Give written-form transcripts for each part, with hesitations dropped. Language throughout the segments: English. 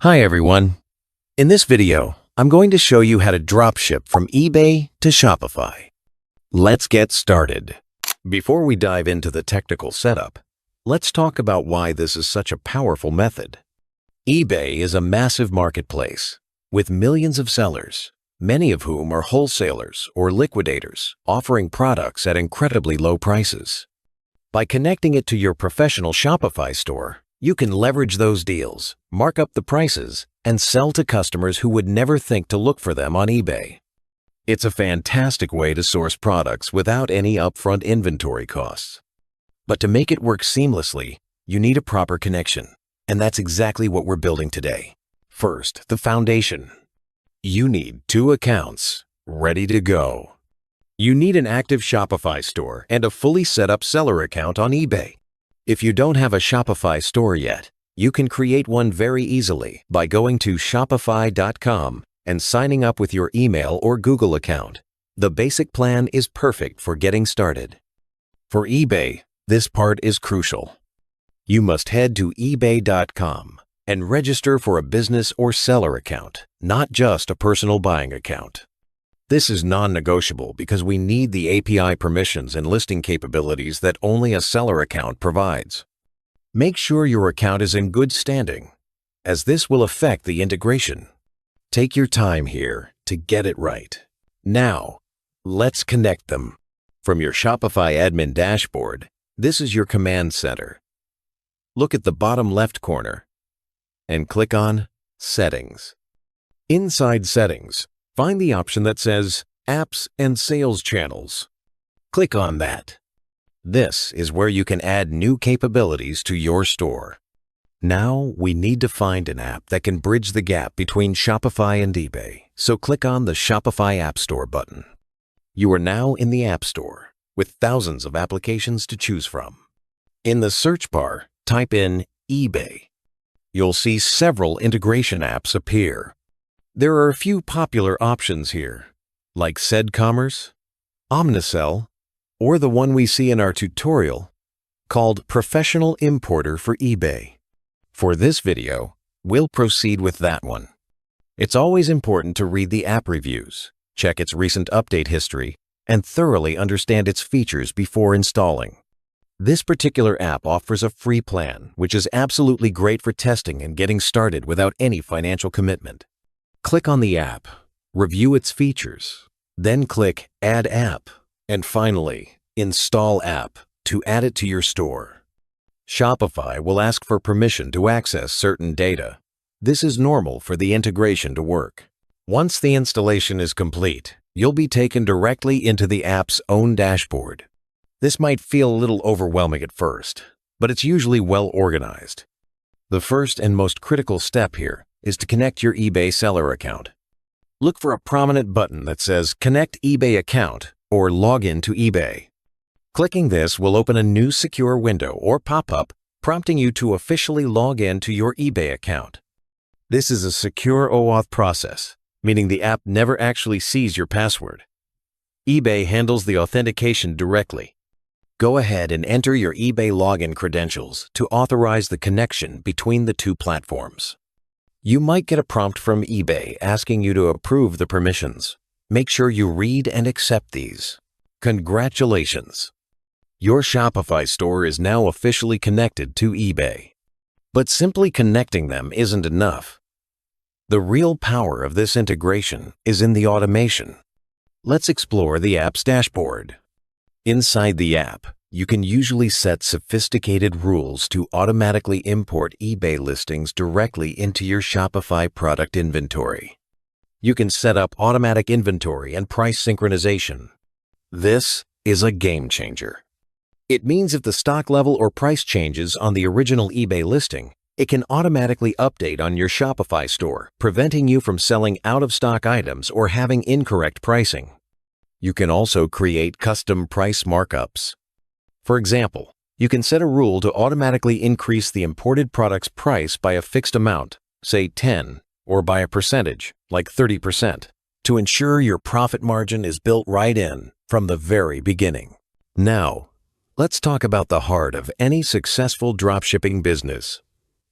Hi everyone. In this video, I'm going to show you how to dropship from eBay to Shopify. Let's get started. Before we dive into the technical setup, let's talk about why this is such a powerful method. eBay is a massive marketplace with millions of sellers, many of whom are wholesalers or liquidators offering products at incredibly low prices. By connecting it to your professional Shopify store, you can leverage those deals, mark up the prices, and sell to customers who would never think to look for them on eBay. It's a fantastic way to source products without any upfront inventory costs. But to make it work seamlessly, you need a proper connection, and that's exactly what we're building today. First, the foundation. You need 2 accounts ready to go. You need an active Shopify store and a fully set up seller account on eBay. If you don't have a Shopify store yet, you can create one very easily by going to shopify.com and signing up with your email or Google account. The basic plan is perfect for getting started. For eBay, this part is crucial. You must head to ebay.com and register for a business or seller account, not just a personal buying account. This is non-negotiable because we need the API permissions and listing capabilities that only a seller account provides. Make sure your account is in good standing, as this will affect the integration. Take your time here to get it right. Now, let's connect them. From your Shopify admin dashboard, this is your command center. Look at the bottom left corner and click on Settings. Inside Settings, find the option that says Apps and Sales Channels. Click on that. This is where you can add new capabilities to your store. Now we need to find an app that can bridge the gap between Shopify and eBay, so click on the Shopify App Store button. You are now in the App Store with thousands of applications to choose from. In the search bar, type in eBay. You'll see several integration apps appear. There are a few popular options here, like SedCommerce, Omnicell, or the one we see in our tutorial called Professional Importer for eBay. For this video, we'll proceed with that one. It's always important to read the app reviews, check its recent update history, and thoroughly understand its features before installing. This particular app offers a free plan, which is absolutely great for testing and getting started without any financial commitment. Click on the app, review its features, then click Add App, and finally, Install App to add it to your store. Shopify will ask for permission to access certain data. This is normal for the integration to work. Once the installation is complete, you'll be taken directly into the app's own dashboard. This might feel a little overwhelming at first, but it's usually well organized. The first and most critical step here is to connect your eBay seller account. Look for a prominent button that says Connect eBay Account or Log in to eBay. Clicking this will open a new secure window or pop-up prompting you to officially log in to your eBay account. This is a secure OAuth process, meaning the app never actually sees your password. eBay handles the authentication directly. Go ahead and enter your eBay login credentials to authorize the connection between the two platforms. You might get a prompt from eBay asking you to approve the permissions. Make sure you read and accept these. Congratulations! Your Shopify store is now officially connected to eBay. But simply connecting them isn't enough. The real power of this integration is in the automation. Let's explore the app's dashboard. Inside the app, you can usually set sophisticated rules to automatically import eBay listings directly into your Shopify product inventory. You can set up automatic inventory and price synchronization. This is a game changer. It means if the stock level or price changes on the original eBay listing, it can automatically update on your Shopify store, preventing you from selling out-of-stock items or having incorrect pricing. You can also create custom price markups. For example, you can set a rule to automatically increase the imported product's price by a fixed amount, say 10, or by a percentage, like 30%, to ensure your profit margin is built right in from the very beginning. Now, let's talk about the heart of any successful dropshipping business: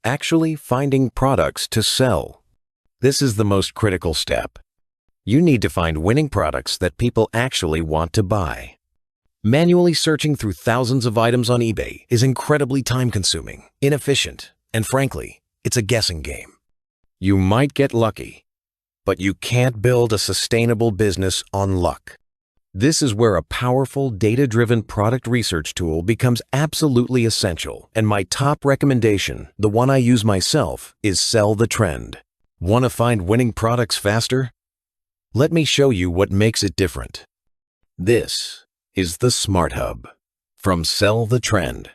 actually finding products to sell. This is the most critical step. You need to find winning products that people actually want to buy. Manually searching through thousands of items on eBay is incredibly time-consuming, inefficient, and frankly, it's a guessing game. You might get lucky, but you can't build a sustainable business on luck. This is where a powerful, data-driven product research tool becomes absolutely essential, and my top recommendation, the one I use myself, is Sell the Trend. Want to find winning products faster? Let me show you what makes it different. This is the Smart Hub from Sell the Trend.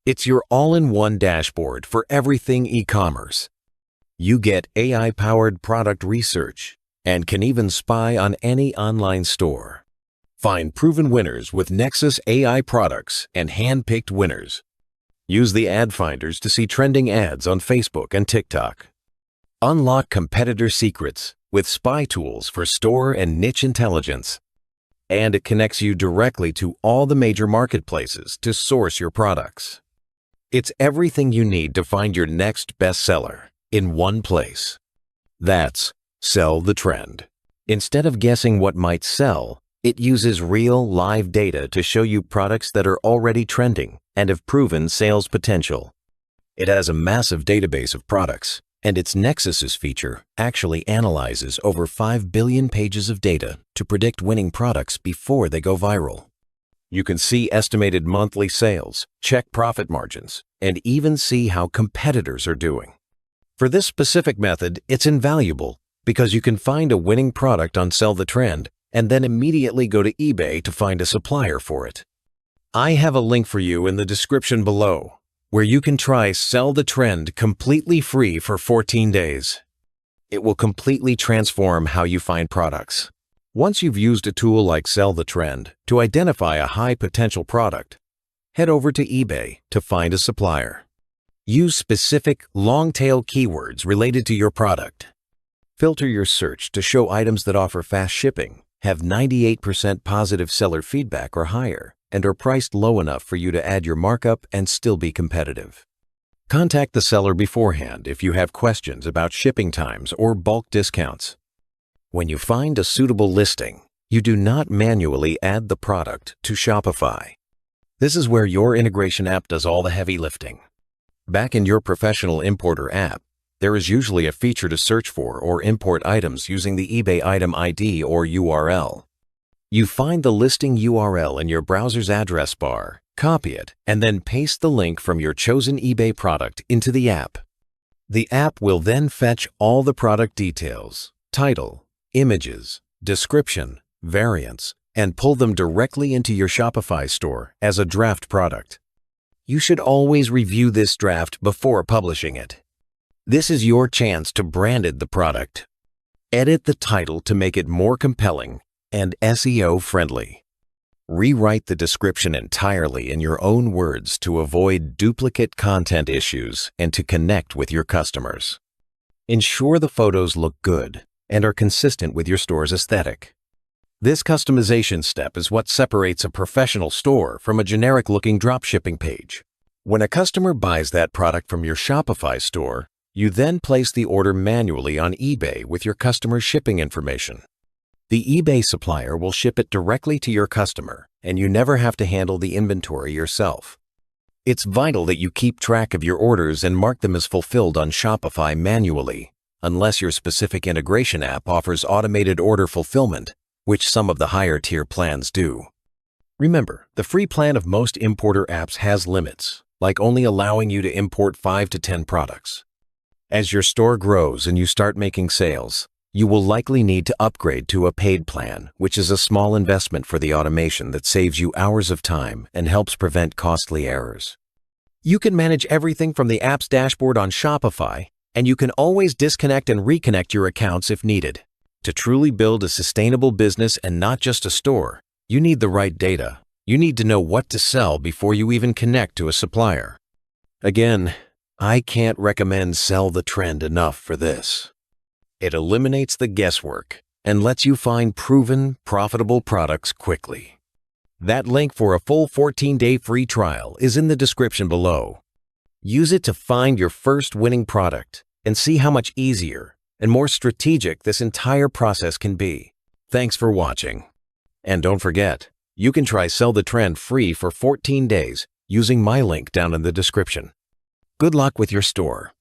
It's your all-in-one dashboard for everything e-commerce. You get AI-powered product research and can even spy on any online store. Find proven winners with Nexus AI products and hand-picked winners. Use the ad finders to see trending ads on Facebook and TikTok. Unlock competitor secrets with spy tools for store and niche intelligence. And it connects you directly to all the major marketplaces to source your products. It's everything you need to find your next bestseller in one place. That's Sell the Trend. Instead of guessing what might sell, it uses real, live data to show you products that are already trending and have proven sales potential. It has a massive database of products, and its Nexus's feature actually analyzes over 5 billion pages of data to predict winning products before they go viral. You can see estimated monthly sales, check profit margins, and even see how competitors are doing. For this specific method, it's invaluable because you can find a winning product on Sell the Trend and then immediately go to eBay to find a supplier for it. I have a link for you in the description below, where you can try Sell the Trend completely free for 14 days. It will completely transform how you find products. Once you've used a tool like Sell the Trend to identify a high-potential product, head over to eBay to find a supplier. Use specific, long-tail keywords related to your product. Filter your search to show items that offer fast shipping, have 98% positive seller feedback or higher, and are priced low enough for you to add your markup and still be competitive. Contact the seller beforehand if you have questions about shipping times or bulk discounts. When you find a suitable listing, you do not manually add the product to Shopify. This is where your integration app does all the heavy lifting. Back in your professional importer app, there is usually a feature to search for or import items using the eBay item ID or URL. You find the listing URL in your browser's address bar, copy it, and then paste the link from your chosen eBay product into the app. The app will then fetch all the product details, title, images, description, variants, and pull them directly into your Shopify store as a draft product. You should always review this draft before publishing it. This is your chance to brand the product. Edit the title to make it more compelling and SEO friendly. Rewrite the description entirely in your own words to avoid duplicate content issues and to connect with your customers. Ensure the photos look good and are consistent with your store's aesthetic. This customization step is what separates a professional store from a generic-looking dropshipping page. When a customer buys that product from your Shopify store, you then place the order manually on eBay with your customer's shipping information. The eBay supplier will ship it directly to your customer, and you never have to handle the inventory yourself. It's vital that you keep track of your orders and mark them as fulfilled on Shopify manually, unless your specific integration app offers automated order fulfillment, which some of the higher-tier plans do. Remember, the free plan of most importer apps has limits, like only allowing you to import 5 to 10 products. As your store grows and you start making sales, you will likely need to upgrade to a paid plan, which is a small investment for the automation that saves you hours of time and helps prevent costly errors. You can manage everything from the app's dashboard on Shopify, and you can always disconnect and reconnect your accounts if needed. To truly build a sustainable business and not just a store, you need the right data. You need to know what to sell before you even connect to a supplier. Again, I can't recommend Sell the Trend enough for this. It eliminates the guesswork and lets you find proven, profitable products quickly. That link for a full 14-day free trial is in the description below. Use it to find your first winning product and see how much easier and more strategic this entire process can be. Thanks for watching. And don't forget, you can try Sell the Trend free for 14 days using my link down in the description. Good luck with your store.